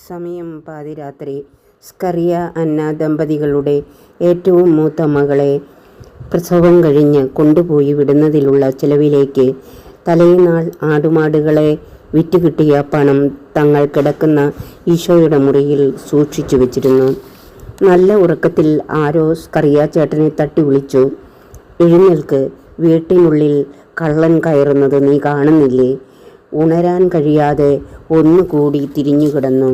സമയം പാതിരാത്രി. സ്കറിയ അന്ന ദമ്പതികളുടെ ഏറ്റവും മൂത്ത മകളെ പ്രസവം കഴിഞ്ഞ് കൊണ്ടുപോയി വിടുന്നതിലുള്ള ചിലവിലേക്ക് തലേനാൾ ആടുമാടുകളെ വിറ്റുകിട്ടിയ പണം തങ്ങൾ കിടക്കുന്ന ഈശോയുടെ മുറിയിൽ സൂക്ഷിച്ചു വെച്ചിരുന്നു. നല്ല ഉറക്കത്തിൽ ആരോ സ്കറിയ ചേട്ടനെ തട്ടി വിളിച്ചു. "എഴുന്നേൽക്ക്, വീട്ടിനുള്ളിൽ കള്ളൻ കയറുന്നത് നീ കാണുന്നില്ലേ?" ഉണരാൻ കഴിയാതെ ഒന്നുകൂടി തിരിഞ്ഞുകിടന്നു.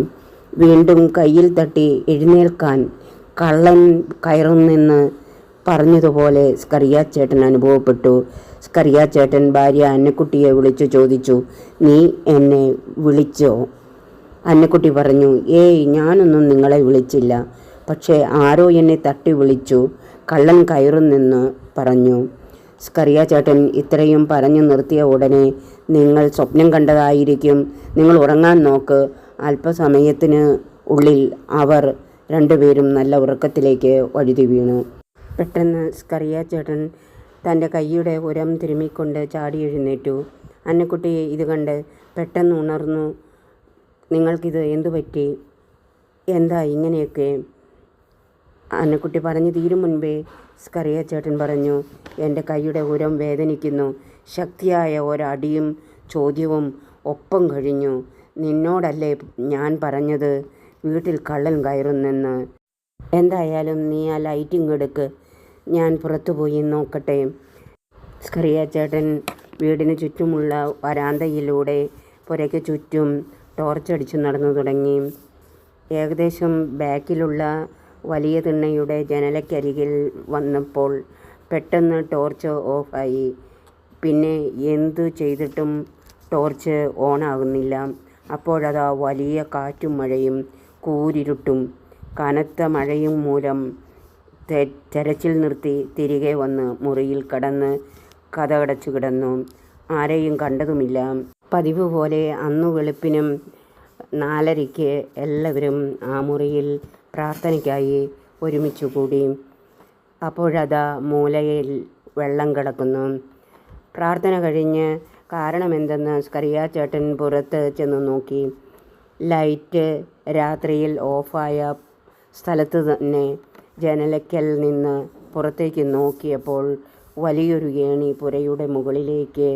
വീണ്ടും കയ്യിൽ തട്ടി എഴുന്നേൽക്കാൻ. കള്ളൻ കയറുന്നെന്ന് പറഞ്ഞതുപോലെ സ്കറിയ ചേട്ടൻ അനുഭവപ്പെട്ടു. സ്കറിയ ചേട്ടൻ ഭാര്യ അന്നക്കുട്ടിയെ വിളിച്ചു ചോദിച്ചു, "നീ എന്നെ വിളിച്ചോ?" അന്നക്കുട്ടി പറഞ്ഞു, "ഏയ്, ഞാനൊന്നും നിങ്ങളെ വിളിച്ചില്ല. പക്ഷേ ആരോ എന്നെ തട്ടി വിളിച്ചു. കള്ളൻ കയറുന്നെന്ന് പറഞ്ഞു." സ്കറിയ ചേട്ടൻ ഇത്രയും പറഞ്ഞു നിർത്തിയ ഉടനെ, "നിങ്ങൾ സ്വപ്നം കണ്ടതായിരിക്കും. നിങ്ങൾ ഉറങ്ങാൻ നോക്ക്." അല്പസമയത്തിന് ഉള്ളിൽ അവർ രണ്ടുപേരും നല്ല ഉറക്കത്തിലേക്ക് വഴുതി വീണു. പെട്ടെന്ന് സ്കറിയ ചേട്ടൻ തൻ്റെ കൈയുടെ ഉരം തിരുമ്മിക്കൊണ്ട് ചാടി എഴുന്നേറ്റു. അന്നക്കുട്ടി ഇത് കണ്ട് പെട്ടെന്ന് ഉണർന്നു. "നിങ്ങൾക്കിത് എന്തു പറ്റി? എന്താ ഇങ്ങനെയൊക്കെ?" അന്നക്കുട്ടി പറഞ്ഞു തീരും മുൻപേ സ്കറിയ ചേട്ടൻ പറഞ്ഞു, "എൻ്റെ കൈയുടെ ഉരം വേദനിക്കുന്നു." ശക്തിയായ ഒരടിയും ചോദ്യവും ഒപ്പം കഴിഞ്ഞു. "നിന്നോടല്ലേ ഞാൻ പറഞ്ഞത് വീട്ടിൽ കള്ളൻ കയറുന്നെന്ന്? എന്തായാലും നീ ആ ലൈറ്റിങ് എടുക്ക്, ഞാൻ പുറത്തുപോയി നോക്കട്ടെ." സ്കറിയ ചേട്ടൻ വീടിന് ചുറ്റുമുള്ള വരാന്തയിലൂടെ പുരയ്ക്ക് ചുറ്റും ടോർച്ചടിച്ചു നടന്നു തുടങ്ങി. ഏകദേശം ബാക്കിലുള്ള വലിയ തിണ്ണയുടെ ജനലക്കരികിൽ വന്നപ്പോൾ പെട്ടെന്ന് ടോർച്ച് ഓഫായി. പിന്നെ എന്തു ചെയ്തിട്ടും ടോർച്ച് ഓണാകുന്നില്ല. അപ്പോഴതാ വലിയ കാറ്റും മഴയും കൂരിരുട്ടും. കനത്ത മഴയും മൂലം തെരച്ചിൽ നിർത്തി തിരികെ വന്ന് മുറിയിൽ കടന്ന് കതകടച്ചു കിടന്നു. ആരെയും കണ്ടതുമില്ല. പതിവ് പോലെ അന്നു വെളുപ്പിനും 4:30-ക്ക് എല്ലാവരും ആ മുറിയിൽ പ്രാർത്ഥനയ്ക്കായി ഒരുമിച്ചു കൂടി. അപ്പോഴതാ മൂലയിൽ വെള്ളം കിടക്കുന്നു. പ്രാർത്ഥന കഴിഞ്ഞ് കാരണമെന്തെന്ന് സ്കറിയ ചേട്ടൻ പുറത്ത് ചെന്ന് നോക്കി. ലൈറ്റ് രാത്രിയിൽ ഓഫായ സ്ഥലത്ത് തന്നെ ജനലയ്ക്കൽ നിന്ന് പുറത്തേക്ക് നോക്കിയപ്പോൾ വലിയൊരു ഏണി പുരയുടെ മുകളിലേക്ക്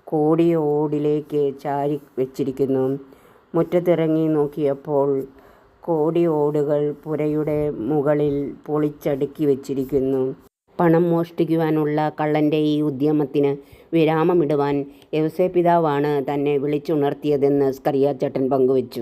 കോടിയ ഓടിലേക്ക് ചാരി വെച്ചിരിക്കുന്നു. മുറ്റത്തിറങ്ങി നോക്കിയപ്പോൾ കോടിയ ഓടുകൾ പുരയുടെ മുകളിൽ പൊളിച്ചടുക്കി വെച്ചിരിക്കുന്നു. പണം മോഷ്ടിക്കുവാനുള്ള കള്ളൻ്റെ ഈ ഉദ്യമത്തിന് വിരാമമിടുവാൻ യൗസേപ്പിതാവാണ് തന്നെ വിളിച്ചുണർത്തിയതെന്ന് സ്കറിയ ചേട്ടൻ പങ്കുവച്ചു.